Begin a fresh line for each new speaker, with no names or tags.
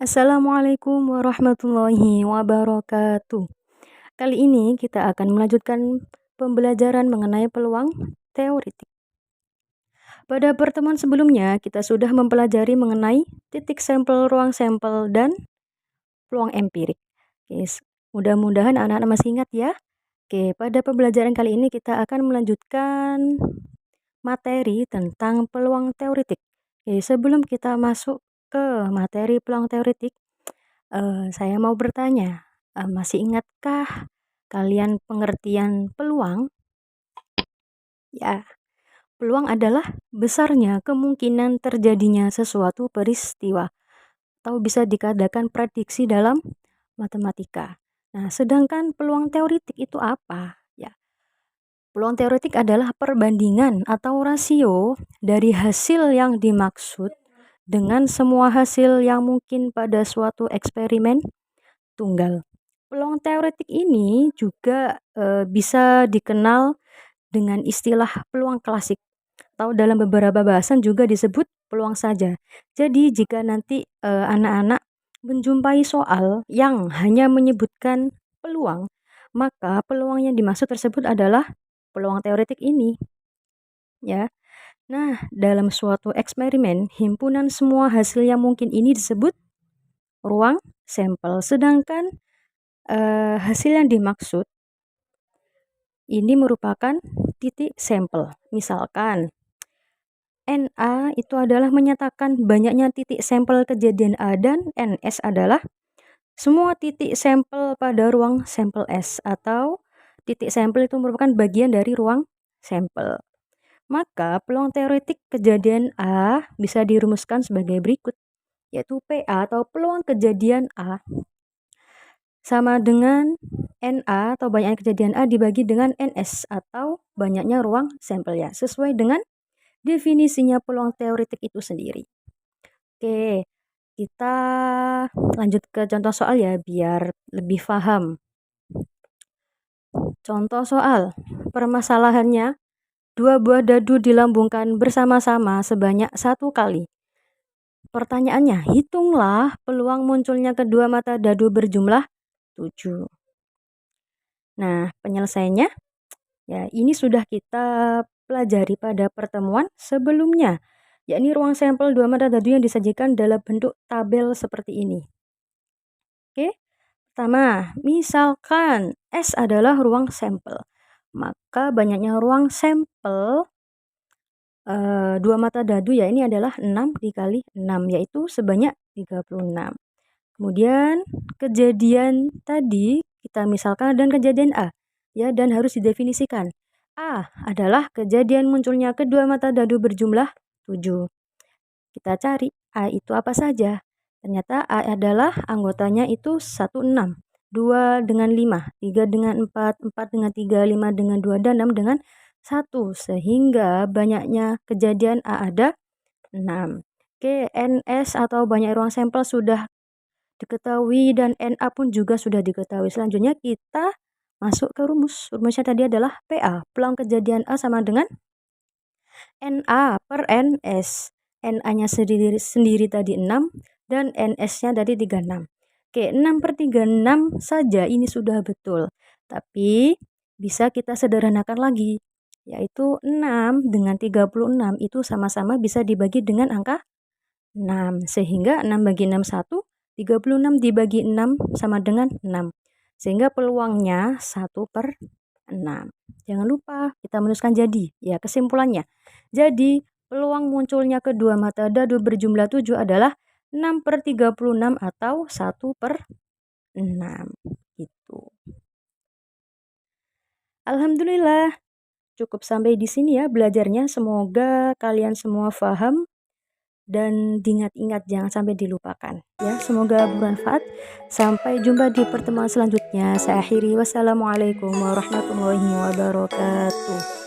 Assalamualaikum warahmatullahi wabarakatuh. Kali ini kita akan melanjutkan pembelajaran mengenai peluang teoritik. Pada pertemuan sebelumnya, kita sudah mempelajari mengenai titik sampel, ruang sampel, dan peluang empirik. Oke, mudah-mudahan anak-anak masih ingat ya. Oke, pada pembelajaran kali ini kita akan melanjutkan materi tentang peluang teoritik. Oke, sebelum kita masuk ke materi peluang teoritik, saya mau bertanya, masih ingatkah kalian pengertian peluang? Ya, peluang adalah besarnya kemungkinan terjadinya sesuatu peristiwa atau bisa dikatakan prediksi dalam matematika. Nah, sedangkan peluang teoritik itu apa? Ya, peluang teoritik adalah perbandingan atau rasio dari hasil yang dimaksud dengan semua hasil yang mungkin pada suatu eksperimen tunggal. Peluang teoretik ini juga bisa dikenal dengan istilah peluang klasik atau dalam beberapa bahasan juga disebut peluang saja. Jadi jika nanti anak-anak menjumpai soal yang hanya menyebutkan peluang, maka peluang yang dimaksud tersebut adalah peluang teoretik ini. Ya. Nah, dalam suatu eksperimen, himpunan semua hasil yang mungkin ini disebut ruang sampel. Sedangkan hasil yang dimaksud ini merupakan titik sampel. Misalkan NA itu adalah menyatakan banyaknya titik sampel kejadian A dan NS adalah semua titik sampel pada ruang sampel S, atau titik sampel itu merupakan bagian dari ruang sampel. Maka peluang teoretik kejadian A bisa dirumuskan sebagai berikut, yaitu PA atau peluang kejadian A sama dengan NA atau banyaknya kejadian A dibagi dengan NS atau banyaknya ruang sampel ya, sesuai dengan definisinya peluang teoretik itu sendiri. Oke, kita lanjut ke contoh soal ya biar lebih paham. Contoh soal, permasalahannya 2 buah dadu dilambungkan bersama-sama sebanyak 1 kali. Pertanyaannya, hitunglah peluang munculnya kedua mata dadu berjumlah 7. Nah, penyelesaiannya ya ini sudah kita pelajari pada pertemuan sebelumnya, yakni ruang sampel 2 mata dadu yang disajikan dalam bentuk tabel seperti ini. Oke. Pertama, misalkan S adalah ruang sampel, maka banyaknya ruang sampel 2 mata dadu ya ini adalah 6 dikali 6, yaitu sebanyak 36. Kemudian kejadian tadi kita misalkan dan kejadian A ya, dan harus didefinisikan. A adalah kejadian munculnya kedua mata dadu berjumlah 7. Kita cari A itu apa saja. Ternyata A adalah anggotanya itu 1, 6, 2 dengan 5, 3 dengan 4, 4 dengan 3, 5 dengan 2, dan 6 dengan 1. Sehingga banyaknya kejadian A ada 6. Oke, NS atau banyak ruang sampel sudah diketahui dan NA pun juga sudah diketahui. Selanjutnya kita masuk ke rumus. Rumusnya tadi adalah PA, peluang kejadian A sama dengan NA per NS. NA-nya sendiri tadi 6 dan NS-nya tadi 36. Oke, 6 per 36 saja ini sudah betul. Tapi bisa kita sederhanakan lagi, yaitu 6 dengan 36 itu sama-sama bisa dibagi dengan angka 6. Sehingga 6 bagi 6 1, 36 dibagi 6 sama dengan 6. Sehingga peluangnya 1 per 6. Jangan lupa kita menuliskan jadi. Ya, kesimpulannya. Jadi, peluang munculnya kedua mata dadu berjumlah 7 adalah 6 per 36 atau 1 per 6. Gitu. Alhamdulillah. Cukup sampai di sini ya belajarnya. Semoga kalian semua paham dan diingat-ingat, jangan sampai dilupakan ya. Semoga bermanfaat. Sampai jumpa di pertemuan selanjutnya. Saya akhiri, wassalamualaikum warahmatullahi wabarakatuh.